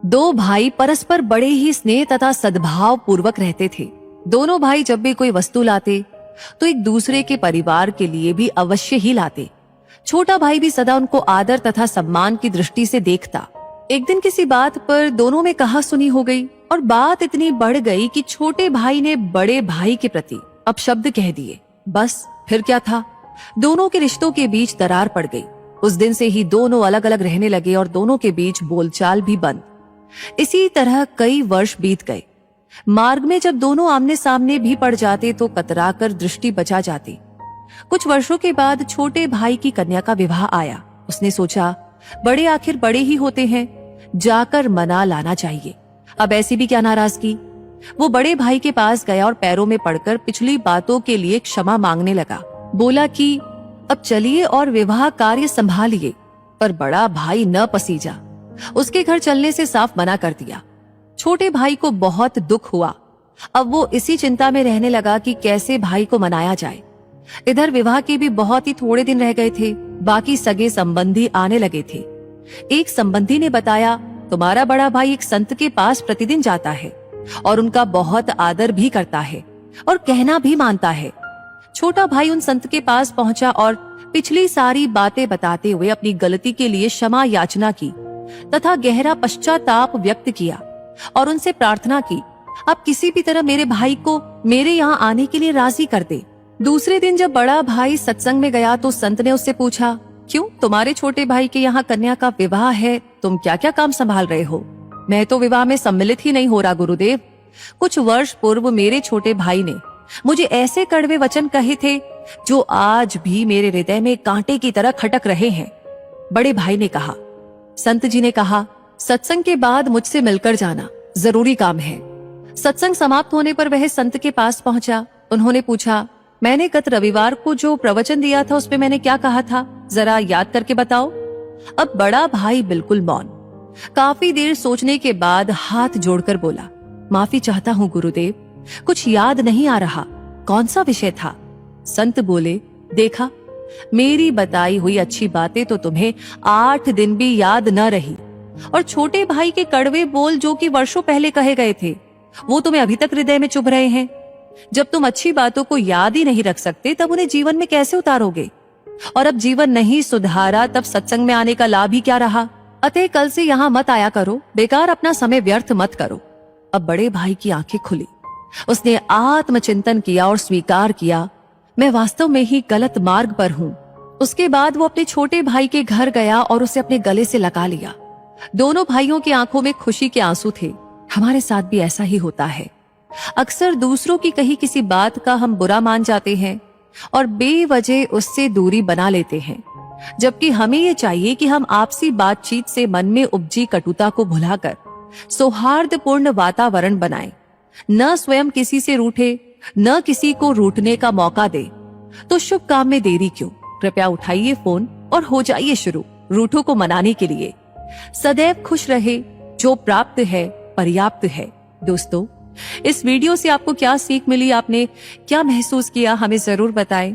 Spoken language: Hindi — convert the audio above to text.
दो भाई परस्पर बड़े ही स्नेह तथा सद्भाव पूर्वक रहते थे। दोनों भाई जब भी कोई वस्तु लाते तो एक दूसरे के परिवार के लिए भी अवश्य ही लाते। छोटा भाई भी सदा उनको आदर तथा सम्मान की दृष्टि से देखता। एक दिन किसी बात पर दोनों में कहासुनी हो गई और बात इतनी बढ़ गई कि छोटे भाई ने बड़े भाई के प्रति अपशब्द कह दिए। बस फिर क्या था, दोनों के रिश्तों के बीच दरार पड़ गई। उस दिन से ही दोनों अलग अलग रहने लगे और दोनों के बीच बोलचाल भी बंद। इसी तरह कई वर्ष बीत गए। मार्ग में जब दोनों आमने सामने भी पड़ जाते तो कतराकर दृष्टि बचा जाती। कुछ वर्षों के बाद छोटे भाई की कन्या का विवाह आया। उसने सोचा, बड़े आखिर बड़े ही होते हैं, जाकर मना लाना चाहिए। अब ऐसी भी क्या नाराजगी। वो बड़े भाई के पास गया और पैरों में पड़कर पिछली बातों के लिए क्षमा मांगने लगा। बोला कि अब चलिए और विवाह कार्य संभालिए। पर बड़ा भाई न पसीजा, उसके घर चलने से साफ मना कर दिया। छोटे भाई को बहुत दुख हुआ। अब वो इसी चिंता में रहने लगा कि कैसे भाई को मनाया जाए। इधर विवाह के भी बहुत ही थोड़े दिन रह गए थे। बाकी सगे संबंधी आने लगे थे। एक संबंधी ने बताया, तुम्हारा बड़ा भाई एक संत के पास प्रतिदिन जाता है और उनका बहुत आदर भी करता है और कहना भी मानता है। छोटा भाई उन संत के पास पहुंचा और पिछली सारी बातें बताते हुए अपनी गलती के लिए क्षमा याचना की तथा गहरा पश्चाताप व्यक्त किया और उनसे प्रार्थना की, आप किसी भी तरह मेरे भाई को मेरे यहाँ आने के लिए राजी कर दे। दूसरे दिन जब बड़ा भाई सत्संग में गया तो संत ने उससे पूछा, क्यों, तुम्हारे छोटे भाई के यहाँ कन्या का विवाह है, तुम क्या क्या काम संभाल रहे हो? मैं तो विवाह में सम्मिलित ही नहीं हो रहा गुरुदेव। कुछ वर्ष पूर्व मेरे छोटे भाई ने मुझे ऐसे कड़वे वचन कहे थे जो आज भी मेरे हृदय में कांटे की तरह खटक रहे हैं। बड़े भाई ने कहा। संत जी ने कहा, सत्संग के बाद मुझसे मिलकर जाना, जरूरी काम है। सत्संग समाप्त होने पर वह संत के पास पहुंचा। उन्होंने पूछा, मैंने गत रविवार को जो प्रवचन दिया था उसमें मैंने क्या कहा था, जरा याद करके बताओ। अब बड़ा भाई बिल्कुल मौन। काफी देर सोचने के बाद हाथ जोड़कर बोला, माफी चाहता हूँ गुरुदेव, कुछ याद नहीं आ रहा। कौन सा विषय था? संत बोले, देखा, मेरी बताई हुई अच्छी बातें तो तुम्हें 8 दिन भी याद न रही और छोटे भाई के कड़वे बोल जो कि वर्षों पहले कहे गए थे वो तुम्हें अभी तक हृदय में चुभ रहे हैं। जब तुम अच्छी बातों को याद ही नहीं रख सकते तब उन्हें जीवन में कैसे उतारोगे? और अब जीवन नहीं सुधारा तब सत्संग में आने का लाभ ही क्या रहा? अतः कल से यहाँ मत आया करो, बेकार अपना समय व्यर्थ मत करो। अब बड़े भाई की आंखें खुली। उसने आत्मचिंतन किया और स्वीकार किया, मैं वास्तव में ही गलत मार्ग पर हूँ। उसके बाद वो अपने छोटे भाई के घर गया और उसे अपने गले से लगा लिया। दोनों भाइयों की आंखों में खुशी के आंसू थे। हमारे साथ भी ऐसा ही होता है। अक्सर दूसरों की कही किसी बात का हम बुरा मान जाते हैं और बेवजह उससे दूरी बना लेते हैं, जबकि हमें ये चाहिए कि हम आपसी बातचीत से मन में उपजी कटुता को भुलाकर सौहार्दपूर्ण वातावरण बनाएं। न स्वयं किसी से रूठे, न किसी को रूठने का मौका दे। तो शुभ काम में देरी क्यों? कृपया उठाइए फोन और हो जाइए शुरू रूठों को मनाने के लिए। सदैव खुश रहे, जो प्राप्त है पर्याप्त है। दोस्तों, इस वीडियो से आपको क्या सीख मिली, आपने क्या महसूस किया, हमें जरूर बताएं।